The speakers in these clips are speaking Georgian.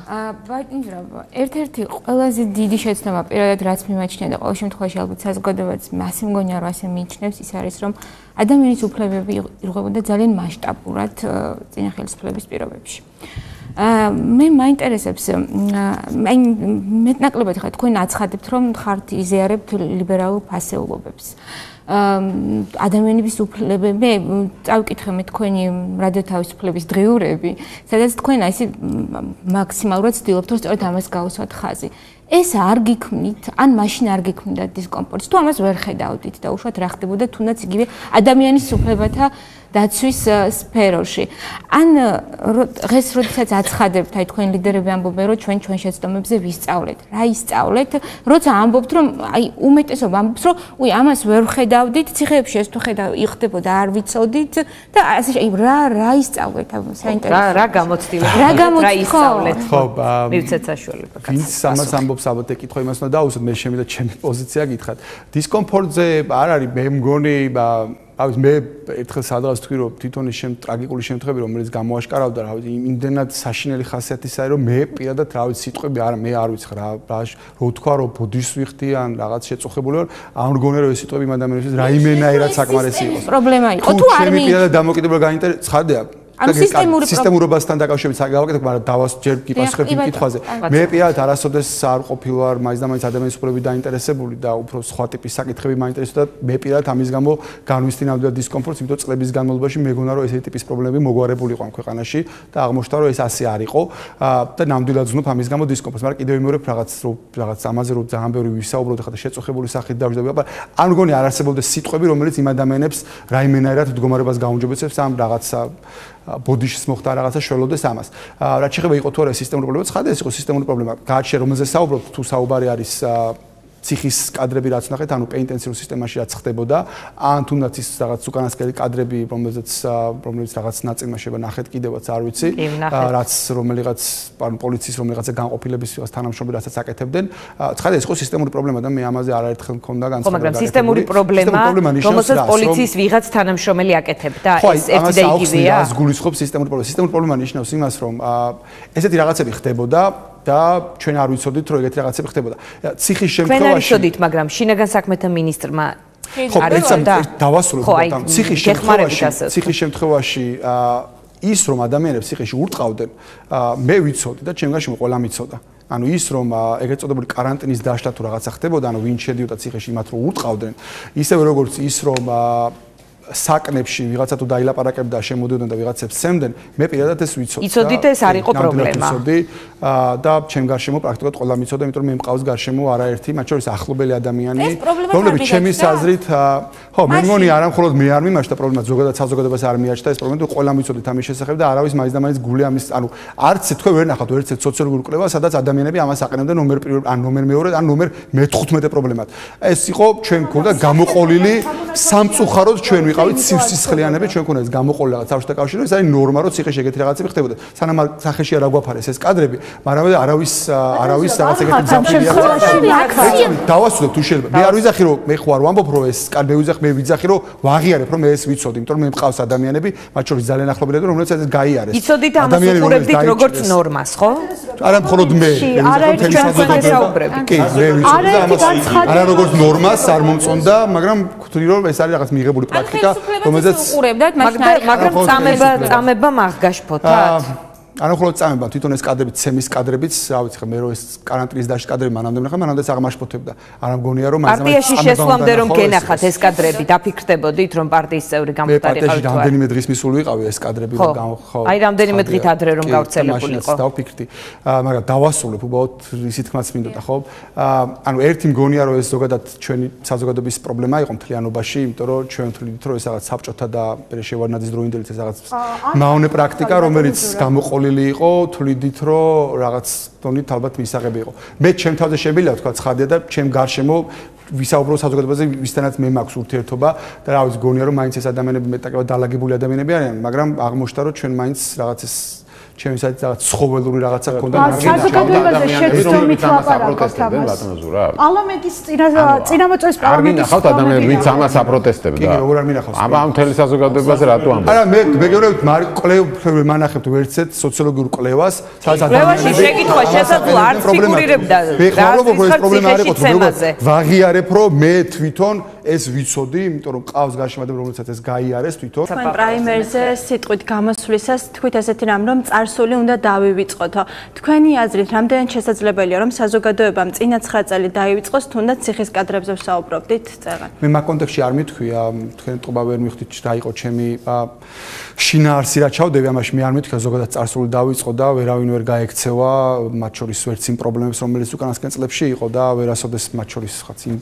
ბატონო, ერთ-ერთი ყველაზე დიდი შეცდომა პირადად რაც მიმაჩნია და ყოველ შემთხვევაში ალბათ საზოგადოებაც მასე მგონია რომ ასე მიიჩნევს ის არის რომ ადამიანის უფლებები ირღვევოდა ძალიან მასშტაბურად წინა ხელისუფლების პირობებში. მე მაინტერესებს მეტნაკლებად ხარ თქვენ აცხადებთ რომ ხართ იზიარებთ ლიბერალურ ფასეულობებს. ადამიანების უფლებები წავკითხე მე თქვენი რადიო თავისუფლების დღიურები, სადაც თქვენ აი ესე მაქსიმალურად ცდილობთ რომ სწორედ ამას გაუსვათ ხაზი. ეს არ გიქმნით, ან მაშინ არ გიქმნით დისკომფორტს. თუ ამას ვერ ხედავდით და უშუალოდ რა ხდებოდა თუნდაც იგივე ადამიანის უფლებათა დაცვის სფეროში. ან დღეს როდესაც აცხადებთ, აი თქვენ ლიდერები ამბობენ, რომ ჩვენ შეცდომებზე ვისწავლეთ. რა ისწავლეთ? როცა ამბობთ, რომ აი უმეტესობა ამბობს, რომ უი ამას ვერ ხედავდით, ციხეებში ეს თუ იხდებოდა, არ ვიცოდით და ასე აი რა ისწავლეთ? საინტერესო. რა გამოცდილებთ? რა ისწავლეთ? ხო, მივცეთ საშუალება. ვინც ამას ამბობს, ალბათ ეკითხვა იმას უნდა დაუსვათ, მე შემიძლია ჩემი პოზიცია გითხრათ. დისკომფორტზე არ არის მე მგონი ავი მე ერთხელ სადღაც თქვი რომ თვითონ ის ტრაგიკული შემთხვევები რომელიც გამოაშკარავდა რა ვიცი იმდენად საშინელი ხასიათის არის რომ მე პირადად რა ვიცი სიტყვები არა მე არ ვიცი რა თქვა რომ ბოდიშს ვიხდი ან რაღაც შეწუხებული ვარ არ მგონია რომ ეს სიტყვები იმ ადამიანისთვის რაიმენაირად საკმარისი იყოს პრობლემა იყო თუ არ მე პირადად დამოკიდებულა გაინტერესებს ცხადია სისტემურობასთან დაკავშირებით გავაკეთებ, მაგრამ დავას ჯერ გიპასუხებ იმ კითხვაზე. მე პირადად არასოდეს არ ყოფილვარ მაინც და მაინც ადამიანის უფლებებით დაინტერესებული და უფრო სხვა ტიპის საკითხები მაინტერესებდა. მე პირადად ამის გამო განვისდი ნამდვილად დისკომფორტს, იმიტომ წლების განმავლობაში მეგონა რომ ესეთი ტიპის პრობლემები მოგვარებული იყო ამ ქვეყანაში და აღმოჩნდა რომ ეს ასე არ იყო და ნამდვილად ვზნობ ამის გამო დისკომფორტს. მაგრამ კიდევ იმეორებ რაღაც ამაზე რომ ძალიან ბევრი ვისაუბროთ ხა და შეწუხებული სახით დავждები, მაგრამ არ მგონი არ არსებობდეს სიტყვები, რომელიც იმ ადამიანებს რაიმენაირად მდგომარეობას გაუმჯობესებს ამ რაღაცა ბოდიშის მოხდა რაღაცა შველოდეს ამას. რაც შეიძლება იყოს თუ არა სისტემური პრობლემა, ცხადია ეს იყო სისტემური პრობლემა. გააჩნია რომელზე საუბრობთ, თუ საუბარი არის ციხის კადრები რაც ნახეთ, ანუ პეინტენსიურ სისტემაში რაც ხდებოდა, ან თუნდაც ის რაღაც უკანასკნელი კადრები, რომელიც რაღაც ნაწილმა შეიძლება ნახეთ კიდევაც არ ვიცი, რაც რომელიღაც პოლიციის რომელიღაცა განყოფილების ვიღაც თანამშრომლები რასაც აკეთებდნენ. ცხადია ეს იყო სისტემური პრობლემა და მე ამაზე არაერთხელ მქონდა განცხადება. მაგრამ სისტემური პრობლემა, რომელსაც პოლიციის ვიღაც თანამშრომელი აკეთებდა, ეს ერთი და იგივეა. ეს გულისხმობს სისტემური პრობლემა. სისტემური პრობლემა ნიშნავს იმას, რომ ესეთი რაღაცები ხდებოდა და ჩვენ არ ვიცოდით რომ ეგეთი რაღაცები ხდებოდა. ციხის შემთხვევაში ჩვენ არ ვიცოდით, მაგრამ შინაგან საქმეთა ministrმა არის დავასრულებ და ციხის შემთხვევაში ის რომ ადამიანებს ციხეში ურტყავდნენ, მე ვიცოდი და ჩემ გარშემო ყველა მიცოდა. ანუ ის რომ ეგრეთ წოდებული каранტინის დაშლა თუ რაღაცა ხდებოდა, ანუ ვინ შედიოდა ციხეში მათ რომ ურტყავდნენ, ისევე როგორც ის რომ საკნებში ვიღაცა თუ დაილაპარაკებდა შემოდიოდნენ და ვიღაცებს სცემდნენ, მე პირადად ეს ვიცოდი. იცოდით ეს არ იყო პრობლემა. და ჩემ გარშემო პრაქტიკულად ყველა მიცოდა, იმიტომ რომ მე მყავს გარშემო არაერთი, მათ შორის ახლობელი ადამიანი, რომლებიც ჩემის აზრით, ხო, მე მგონი არა მხოლოდ მე არ მიმაჩნდა პრობლემა, ზოგადად საზოგადოებას არ მიაჩნდა ეს პრობლემა, თუ ყველა მიცოდით ამის შესახებ და არავის მაინც და მაინც გული ამის, ანუ არც თქვენ ვერ ნახავთ ერთ სოციოლოგიურ კვლევას, სადაც ადამიანები ამას აყენებდნენ ნომერ პირველ, ან ნომერ მეორე, ან ნომერ მე-15 პრობლემად. ეს იყო ჩვენ გქონდა გამოყოლილი სამწუხაროდ ჩვენ ვიყავით სისხლიანები, ჩვენ გქონდა ეს გამოყოლილი რაღაც საბჭოთა კავშირი, ეს არის ნორმა, რომ ციხეში ეგეთი რაღაცები ხდებოდა. სანამ სახეში არ აგვაფარეს ეს კადრები, მაგრამ არავის რაღაც ეგეთი ძაფირია. დავასრულებ თუ შეიძლება. მე არ ვიზახი რომ მე ხო არ ვამბობ რომ ეს კადრები მე ვიძახი რომ ვაღიარებ რომ მე ეს ვიცოდი, იმიტომ რომ მე მყავს ადამიანები, მათ შორის ძალიან ახლობელი და რომლებსაც ეს გაიარეს. იცოდით ამას უყურებდით როგორც ნორმას, ხო? არა მხოლოდ მე. კი, მე ვიცოდი და ამას არა როგორც ნორმას არ მომწონდა, მაგრამ ვთვლი რომ ეს არის რაღაც მიღებული პრაქტიკა, რომელზეც უყურებდათ, მაგრამ წამება მაგგაშფოთათ. არა მხოლოდ წამება, თვითონ ეს კადრებიც, ცემის კადრებიც, რა ვიცი ხა მე რო ეს каранტინის დაშლის კადრები მანამდე ვნახე, მანამდეც აღმაშფოთებდა. არ მგონია რომ პარტიაში შესვლამდე რომ გენახათ ეს კადრები, დაფიქრდებოდით რომ პარტიის წევრი გამხდარიყავით თუ არა? პარტიაში რამდენიმე დღის მისული ვიყავი ეს კადრები და ხო. აი რამდენიმე დღით ადრე რომ გავრცელებული იყო. დავფიქრდი. მაგრამ დავასრულებ უბრალოდ ისი თქმაც მინდოდა, ხო? ანუ ერთი მგონია რომ ეს ზოგადად ჩვენი საზოგადოების პრობლემა იყო მთლიანობაში, იმიტომ რომ ჩვენ ვთვლით რომ ეს რაღაც საბჭოთა და შევარნაძის დროინდელიც ეს რაღაც მაონე პრაქტიკა, რომელიც გამოყოლილი იყო, თვლიდით რომ რაღაც დონით ალბათ მისაღები იყო. მე ჩემ თავზე შემიძლია ვთქვა ცხადია და ჩემ გარშემო ვისაუბრო საზოგადოებაზე, ვისთანაც მე მაქვს ურთიერთობა და რა ვიცი, გონია რომ მაინც ეს ადამიანები მეტაკლებად დალაგებული ადამიანები არიან, მაგრამ აღმოჩნდა რომ ჩვენ მაინც რაღაც ეს ჩემი საით რაღაც ცხოველური რაღაცა ქონდა. საზოგადოებაზე შეცდომით ლაპარაკობთ ამას. პარლამენტის წინამოწევის პარლამენტის ნახავთ ადამიანები ვინც ამას აპროტესტებდა. კი, როგორ არ მინახავს. აბა ამ მთელი საზოგადოებაზე რატო ამბობ? არა, მე მეგობრებთ კვლევ მანახებთ ვერცეთ სოციოლოგიურ კვლევას, სადაც ადამიანები შეკითხვა შესაძლოა არც ფიგურირებდა. რა პრობლემა არ იყო, რომ ვაღიარებ, რომ მე თვითონ ეს ვიცოდი, იმიტომ რომ ყავს გარშემოადები, რომელსაც ეს გაიარეს თვითონ. თქვენ პრაიმერზე სიტყვით გამოსვლისას თქვით ესეთი რამ, რომ წარსული უნდა დავივიწყოთო. თქვენი აზრით, რამდენად შესაძლებელია, რომ საზოგადოებამ წინა 9 წელი დაივიწყოს, თუნდაც ციხის კადრებზე ვსაუბრობდით წეგან? მე მაგ კონტექსტში არ მithქვია, თქვენ ტყობა ვერ მივხვდით რა იყო ჩემი შინაარსი რა ჩავდები, ამაში მე არ მithქვია, ზოგადად წარსული დავიწყო და ვერავინ ვერ გაექცევა, მათ შორის ვერც იმ პრობლემებს, რომელიც უკანასკენ წლებში იყო და ვერასოდეს მათ შორის ხაც იმ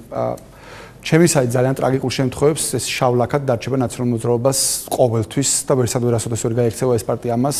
ჩემი საით ძალიან ტრაგიკულ შემთხვევებს ეს შავ ლაქად დარჩება ნაციონალურ მოძრაობას ყოველთვის და ვერასოდეს ვერ გაექცევა ეს პარტია ამას